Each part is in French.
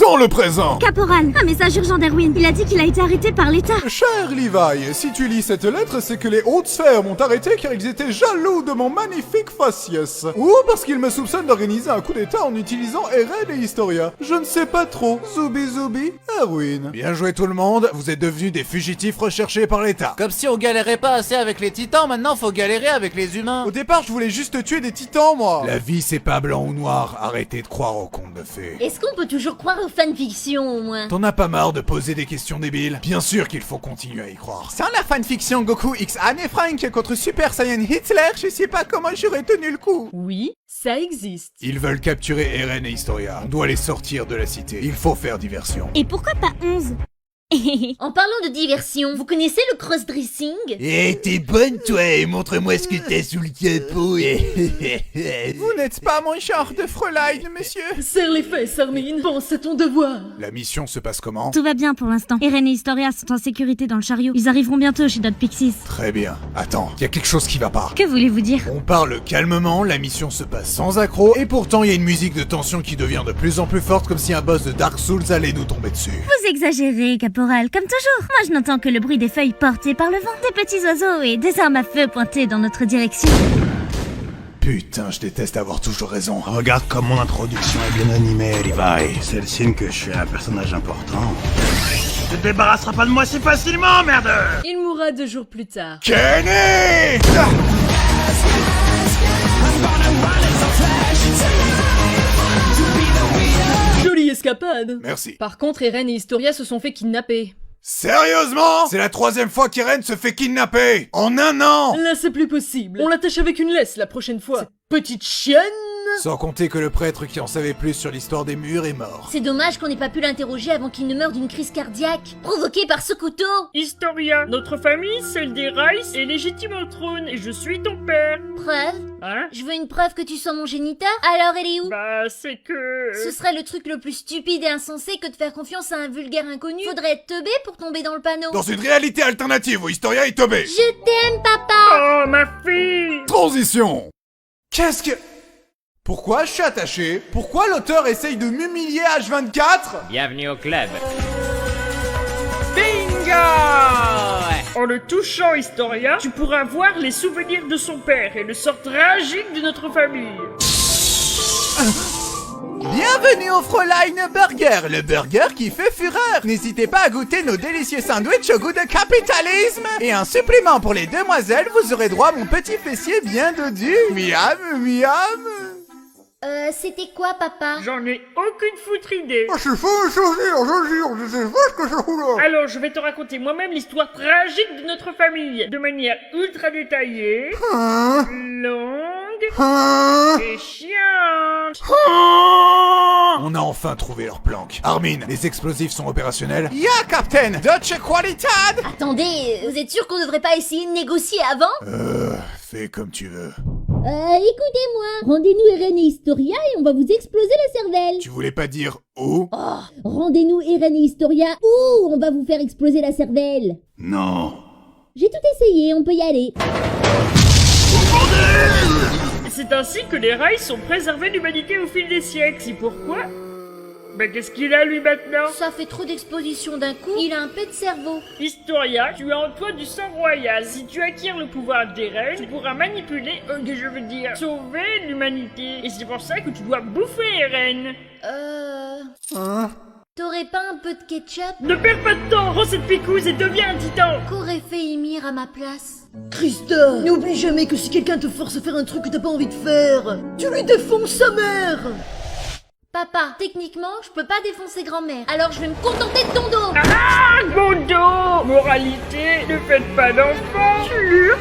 dans le présent. Caporal, un message urgent d'Erwin. Il a dit qu'il a été arrêté par l'État. Cher Levi, si tu lis cette lettre, c'est que les hautes sphères m'ont arrêté car ils étaient jaloux de mon magnifique faciès. Ou parce qu'ils me soupçonnent d'organiser un coup d'état en utilisant Eren et Historia. Je ne sais pas trop. Zoubi zoubi, Erwin. Bien joué tout le monde, vous êtes devenus des fugitifs recherchés par l'État. Comme si on galérait pas assez avec les titans, maintenant faut galérer avec les humains. Au départ, je voulais juste tuer des titans, moi. La vie, c'est pas blanc ou noir. Arrêtez de croire aux contes de fées. Est-ce qu'on peut toujours croire aux fanfictions au moins? T'en as pas marre de poser des questions débiles? Bien sûr qu'il faut continuer à y croire. Sans la fanfiction Goku X Anne Frank contre Super Saiyan Hitler, je sais pas comment j'aurais tenu le coup. Oui, ça existe. Ils veulent capturer Eren et Historia. On doit les sortir de la cité. Il faut faire diversion. Et pourquoi pas 11? En parlant de diversion, vous connaissez le cross-dressing? Eh, t'es bonne toi, et montre-moi ce que t'as sous le capot. Vous n'êtes pas mon genre de Fräulein, monsieur. Serre les fesses, Armin, pense à ton devoir. La mission se passe comment? Tout va bien pour l'instant. Eren et Historia sont en sécurité dans le chariot. Ils arriveront bientôt chez Dot Pixies. Très bien. Attends, il y a quelque chose qui va pas. Que voulez-vous dire? On parle calmement, la mission se passe sans accroc, et pourtant il y a une musique de tension qui devient de plus en plus forte comme si un boss de Dark Souls allait nous tomber dessus. Vous exagérez, Caporal, comme toujours. Moi, je n'entends que le bruit des feuilles portées par le vent, des petits oiseaux et des armes à feu pointées dans notre direction. Putain, je déteste avoir toujours raison. Regarde comme mon introduction est bien animée, Levi. C'est le signe que je suis un personnage important. Tu te débarrasseras pas de moi si facilement, merde! Il mourra 2 jours plus tard. Kenny! Jolie escapade. Merci. Par contre, Eren et Historia se sont fait kidnapper. Sérieusement? C'est la 3e fois qu'Eren se fait kidnapper! En un an! Là, c'est plus possible. On l'attache avec une laisse la prochaine fois. Cette petite chienne. Sans compter que le prêtre qui en savait plus sur l'histoire des murs est mort. C'est dommage qu'on n'ait pas pu l'interroger avant qu'il ne meure d'une crise cardiaque, provoquée par ce couteau. Historia, notre famille, celle des Rice, est légitime au trône et je suis ton père. Preuve? Hein? Je veux une preuve que tu sois mon géniteur. Alors elle est où? Bah, c'est que... Ce serait le truc le plus stupide et insensé que de faire confiance à un vulgaire inconnu. Faudrait être teubé pour tomber dans le panneau. Dans une réalité alternative où Historia est tombé. Je t'aime, papa. Oh, ma fille! Transition! Qu'est-ce que... Pourquoi je suis attaché? Pourquoi l'auteur essaye de m'humilier H24? Bienvenue au club. Bingo! En le touchant, Historia, tu pourras voir les souvenirs de son père et le sort tragique de notre famille. Bienvenue au Fräulein Burger, le burger qui fait fureur. N'hésitez pas à goûter nos délicieux sandwichs au goût de capitalisme. Et un supplément pour les demoiselles, vous aurez droit à mon petit fessier bien dodu. Miam, miam. C'était quoi, papa? J'en ai aucune foutre idée. C'est faux, je sais pas ce que je roule là. Alors, je vais te raconter moi-même l'histoire tragique de notre famille, de manière ultra détaillée, longue et chiante. On a enfin trouvé leur planque. Armin, les explosifs sont opérationnels? Ya, Captain, Deutsche Qualität. Attendez, vous êtes sûr qu'on devrait pas essayer de négocier avant? Fais comme tu veux. Écoutez-moi, rendez-nous Eren et Historia et on va vous exploser la cervelle. Tu voulais pas dire où? Rendez-nous Eren et Historia ou on va vous faire exploser la cervelle. Non. J'ai tout essayé, on peut y aller. C'est ainsi que les rails sont préservés de l'humanité au fil des siècles. C'est pourquoi... Bah qu'est-ce qu'il a lui maintenant? Ça fait trop d'exposition d'un coup, il a un pet de cerveau. Historia, tu as en toi du sang royal. Si tu acquiers le pouvoir d'Eren, tu pourras manipuler, je veux dire, sauver l'humanité. Et c'est pour ça que tu dois bouffer Eren. T'aurais pas un peu de ketchup? Ne perds pas de temps, rends cette picouse et deviens un titan. Qu'aurait fait Ymir à ma place? Christa, n'oublie jamais que si quelqu'un te force à faire un truc que t'as pas envie de faire, tu lui défonces sa mère. Papa, techniquement, je peux pas défoncer grand-mère, alors je vais me contenter de ton dos. Ah, mon dos. Moralité, ne faites pas d'enfants. Slurp.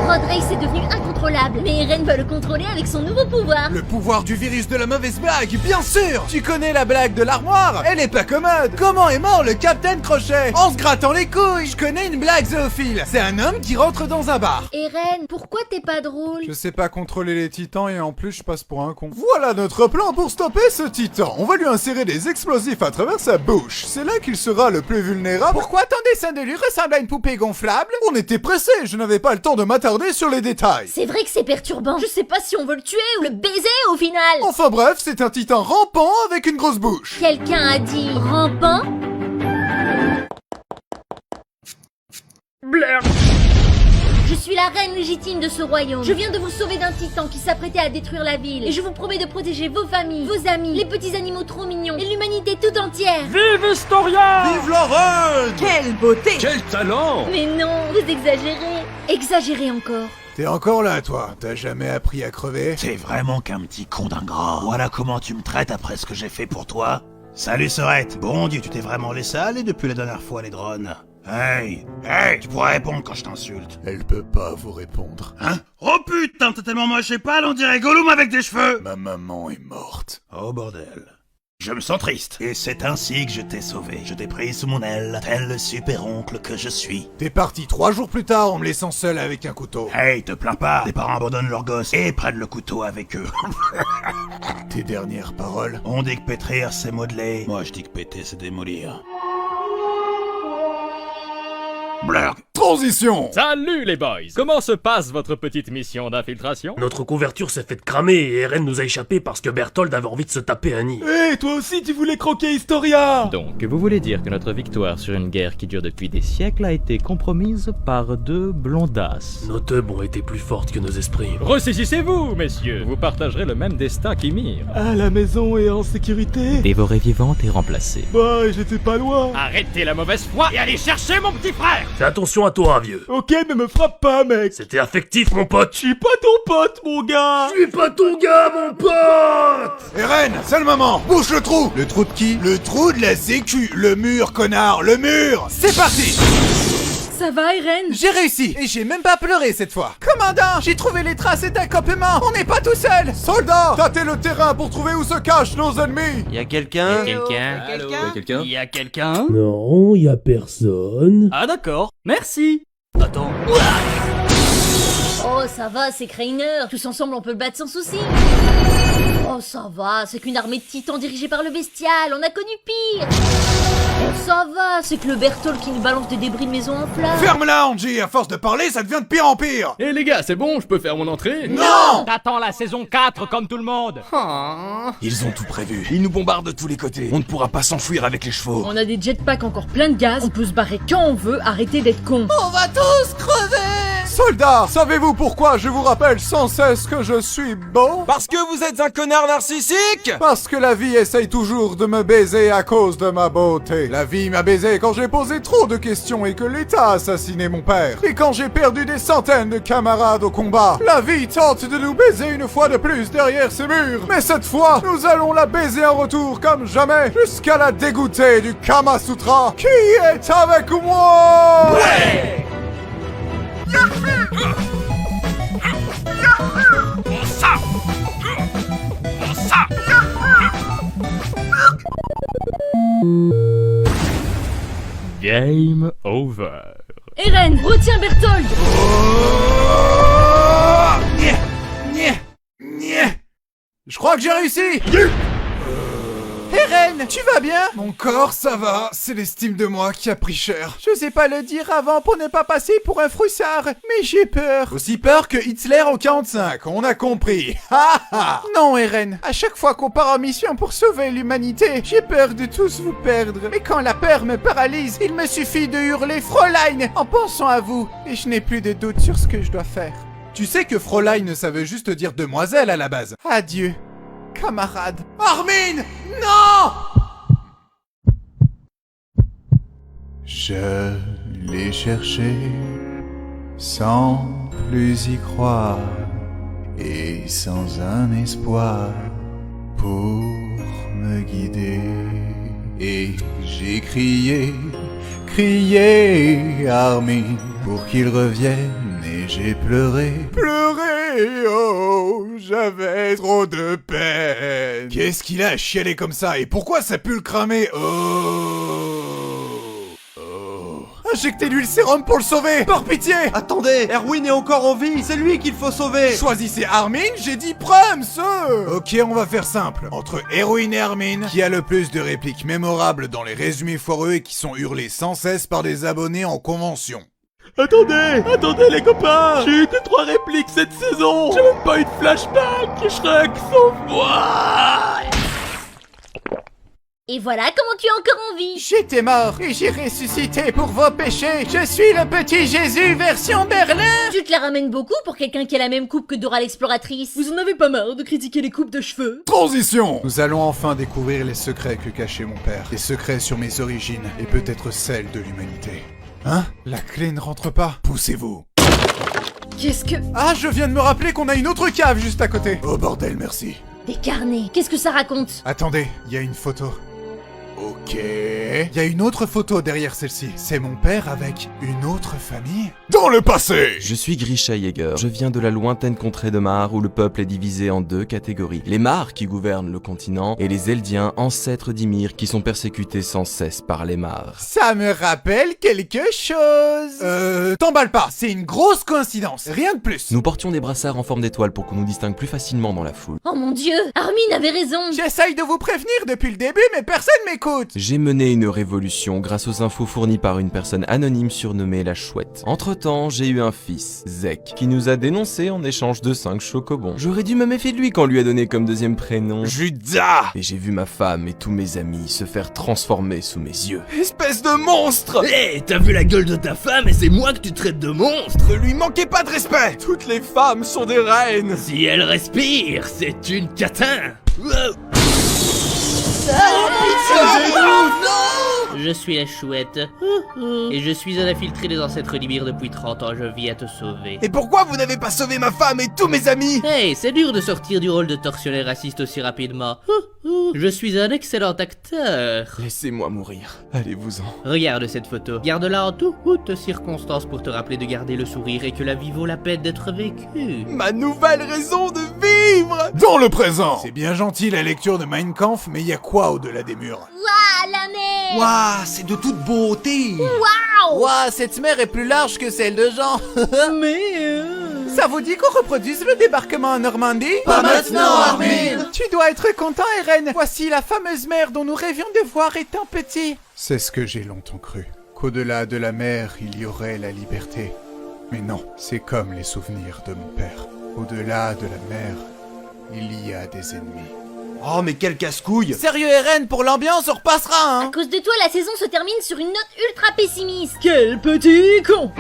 Road Race est devenu incontrôlable, mais Eren va le contrôler avec son nouveau pouvoir. Le pouvoir du virus de la mauvaise blague, bien sûr. Tu connais la blague de l'armoire? Elle est pas commode. Comment est mort le Capitaine Crochet? En se grattant les couilles. Je connais une blague zoophile. C'est un homme qui rentre dans un bar. Eren, pourquoi t'es pas drôle? Je sais pas contrôler les titans et en plus je passe pour un con. Voilà notre plan pour stopper ce titan. On va lui insérer des explosifs à travers sa bouche. C'est là qu'il sera le plus vulnérable. Pourquoi ton dessin de lui ressemble à une poupée gonflable? On était pressés, je n'avais pas le temps de m'attarder m'énerver sur les détails. C'est vrai que c'est perturbant. Je sais pas si on veut le tuer ou le baiser au final. Enfin bref, c'est un titan rampant avec une grosse bouche. Quelqu'un a dit rampant? Blair. Je suis la reine légitime de ce royaume. Je viens de vous sauver d'un titan qui s'apprêtait à détruire la ville. Et je vous promets de protéger vos familles, vos amis, les petits animaux trop mignons et l'humanité tout entière. Vive Historia! Vive la reine! Quelle beauté! Quel talent! Mais non, vous exagérez. Exagérez encore. T'es encore là, toi? T'as jamais appris à crever? T'es vraiment qu'un petit con d'ingrat. Voilà comment tu me traites après ce que j'ai fait pour toi. Salut Sorette. Bon Dieu, tu t'es vraiment laissé aller depuis la dernière fois, les drones. Hey, tu pourras répondre quand je t'insulte. Elle peut pas vous répondre. Hein? Oh putain, t'es tellement moche et pâle, on dirait Gollum avec des cheveux. Ma maman est morte. Oh bordel. Je me sens triste. Et c'est ainsi que je t'ai sauvé. Je t'ai pris sous mon aile, tel le super-oncle que je suis. T'es parti 3 jours plus tard en me laissant seul avec un couteau. Hey, te plains pas. Les parents abandonnent leurs gosses et prennent le couteau avec eux. Tes dernières paroles? On dit que pétrir, c'est modeler. Moi, je dis que péter, c'est démolir. Blurg. Transition! Salut les boys! Comment se passe votre petite mission d'infiltration? Notre couverture s'est faite cramer et Eren nous a échappé parce que Berthold avait envie de se taper un nid. Hé, toi aussi tu voulais croquer Historia! Donc, vous voulez dire que notre victoire sur une guerre qui dure depuis des siècles a été compromise par 2 blondasses? Nos teubs ont été plus fortes que nos esprits. Ressaisissez-vous, messieurs! Vous partagerez le même destin qu'Ymir. Ah, la maison est en sécurité? Dévorée vivante et remplacée. Bah, j'étais pas loin. Arrêtez la mauvaise foi et allez chercher mon petit frère! Fais attention à toi, vieux. Ok, mais me frappe pas, mec. C'était affectif, mon pote. Je suis pas ton pote, mon gars. Je suis pas ton gars, mon pote. Eren, c'est le moment. Bouche le trou. Le trou de qui? Le trou de la sécu. Le mur, connard, le mur. C'est parti. Ça va, Eren? J'ai réussi, et j'ai même pas pleuré cette fois. Commandant, j'ai trouvé les traces d'accouplement. On n'est pas tout seul. Soldats, tâtez le terrain pour trouver où se cachent nos ennemis. Y'a quelqu'un? Il y a quelqu'un? Non, y a personne. Ah d'accord, merci! Attends. Oh, ça va, c'est Crainer. Tous ensemble, on peut le battre sans souci. Oh, ça va, c'est qu'une armée de titans dirigée par le bestial. On a connu pire. Oh, ça va, c'est que le Berthold qui nous balance des débris de maison en flammes. Ferme-la, Angie. À force de parler, ça devient de pire en pire. Eh les gars, c'est bon, je peux faire mon entrée? Non. T'attends la saison 4 comme tout le monde! Ils ont tout prévu. Ils nous bombardent de tous les côtés. On ne pourra pas s'enfuir avec les chevaux. On a des jetpacks encore plein de gaz, on peut se barrer quand on veut, arrêtez d'être cons. On va tous crever. Soldats, savez-vous pourquoi je vous rappelle sans cesse que je suis beau? Parce que vous êtes un connard narcissique! Parce que la vie essaye toujours de me baiser à cause de ma beauté. La vie m'a baisé quand j'ai posé trop de questions et que l'État a assassiné mon père. Et quand j'ai perdu des centaines de camarades au combat. La vie tente de nous baiser une fois de plus derrière ces murs. Mais cette fois, nous allons la baiser en retour comme jamais, jusqu'à la dégoûter du Kama Sutra. Qui est avec moi? Ouais! Game over. Eren, retiens Berthold. Je crois que j'ai réussi. Eren, tu vas bien? Mon corps, ça va. C'est l'estime de moi qui a pris cher. Je sais pas le dire avant pour ne pas passer pour un froussard, mais j'ai peur. Aussi peur que Hitler en 45, on a compris. Ha ha. Non, Eren, à chaque fois qu'on part en mission pour sauver l'humanité, j'ai peur de tous vous perdre. Mais quand la peur me paralyse, il me suffit de hurler Fräulein en pensant à vous, et je n'ai plus de doute sur ce que je dois faire. Tu sais que Fräulein ça veut juste dire demoiselle à la base. Adieu, camarade. Armin, non! Je l'ai cherché sans plus y croire et sans un espoir pour me guider. Et j'ai crié Armin pour qu'il revienne et j'ai pleuré. Oh, j'avais trop de peine. Qu'est-ce qu'il a chialé comme ça et pourquoi ça pue le cramer? Injectez-lui le sérum pour le sauver! Par pitié! Attendez, Erwin est encore en vie, c'est lui qu'il faut sauver! Choisissez Armin, j'ai dit Prums! Ok, on va faire simple. Entre Erwin et Armin, qui a le plus de répliques mémorables dans les résumés foireux et qui sont hurlés sans cesse par des abonnés en convention? Attendez les copains. J'ai eu que 3 répliques cette saison. J'ai même pas eu de flashback. Shrek, sauve-moi. Et voilà comment tu es encore en vie. J'étais mort et j'ai ressuscité pour vos péchés. Je suis le petit Jésus version Berlin. Tu te la ramènes beaucoup pour quelqu'un qui a la même coupe que Dora l'exploratrice. Vous en avez pas marre de critiquer les coupes de cheveux? Transition. Nous allons enfin découvrir les secrets que cachait mon père. Les secrets sur mes origines et peut-être celles de l'humanité. Hein? La clé ne rentre pas. Poussez-vous. Qu'est-ce que... Ah, je viens de me rappeler qu'on a une autre cave juste à côté. Oh bordel, merci. Des carnets. Qu'est-ce que ça raconte? Attendez, il y a une photo. Ok. Il y a une autre photo derrière celle-ci. C'est mon père avec une autre famille? Dans le passé! Je suis Grisha Yeager. Je viens de la lointaine contrée de Mar où le peuple est divisé en 2 catégories. Les Mar qui gouvernent le continent et les Eldiens, ancêtres d'Ymir, qui sont persécutés sans cesse par les Mar. Ça me rappelle quelque chose. T'emballe pas, c'est une grosse coïncidence. Rien de plus. Nous portions des brassards en forme d'étoile pour qu'on nous distingue plus facilement dans la foule. Oh mon dieu, Armin avait raison. J'essaye de vous prévenir depuis le début, mais personne m'écoute. J'ai mené une révolution grâce aux infos fournies par une personne anonyme surnommée la Chouette. Entre-temps, j'ai eu un fils, Zek, qui nous a dénoncé en échange de 5 chocobons. J'aurais dû me méfier de lui quand on lui a donné comme deuxième prénom Judas. Et j'ai vu ma femme et tous mes amis se faire transformer sous mes yeux. Espèce de monstre. Hé, t'as vu la gueule de ta femme et c'est moi que tu traites de monstre? Ne lui manquez pas de respect. Toutes les femmes sont des reines. Si elle respire, c'est une catin. Je suis la Chouette. Et je suis un infiltré des ancêtres d'Ymir depuis 30 ans, je viens te sauver. Et pourquoi vous n'avez pas sauvé ma femme et tous mes amis? Hey, c'est dur de sortir du rôle de tortionnaire raciste aussi rapidement. Je suis un excellent acteur. Laissez-moi mourir, allez-vous-en. Regarde cette photo. Garde-la en toutes circonstances pour te rappeler de garder le sourire et que la vie vaut la peine d'être vécue. Ma nouvelle raison de vivre. Dans le présent. C'est bien gentil la lecture de Mein Kampf, mais il y a quoi au-delà des murs? Waouh, la mer. Waouh, c'est de toute beauté. Waouh. Ouah, cette mer est plus large que celle de Jean. Mais... Ça vous dit qu'on reproduise le débarquement en Normandie? Pas maintenant, Armin. Tu dois être content, Eren. Voici la fameuse mer dont nous rêvions de voir étant petits. C'est ce que j'ai longtemps cru. Qu'au-delà de la mer, il y aurait la liberté. Mais non, c'est comme les souvenirs de mon père. Au-delà de la mer, il y a des ennemis. Oh mais quel casse-couille. Sérieux, Eren, pour l'ambiance, on repassera, À hein. cause de toi, la saison se termine sur une note ultra pessimiste. Quel petit con!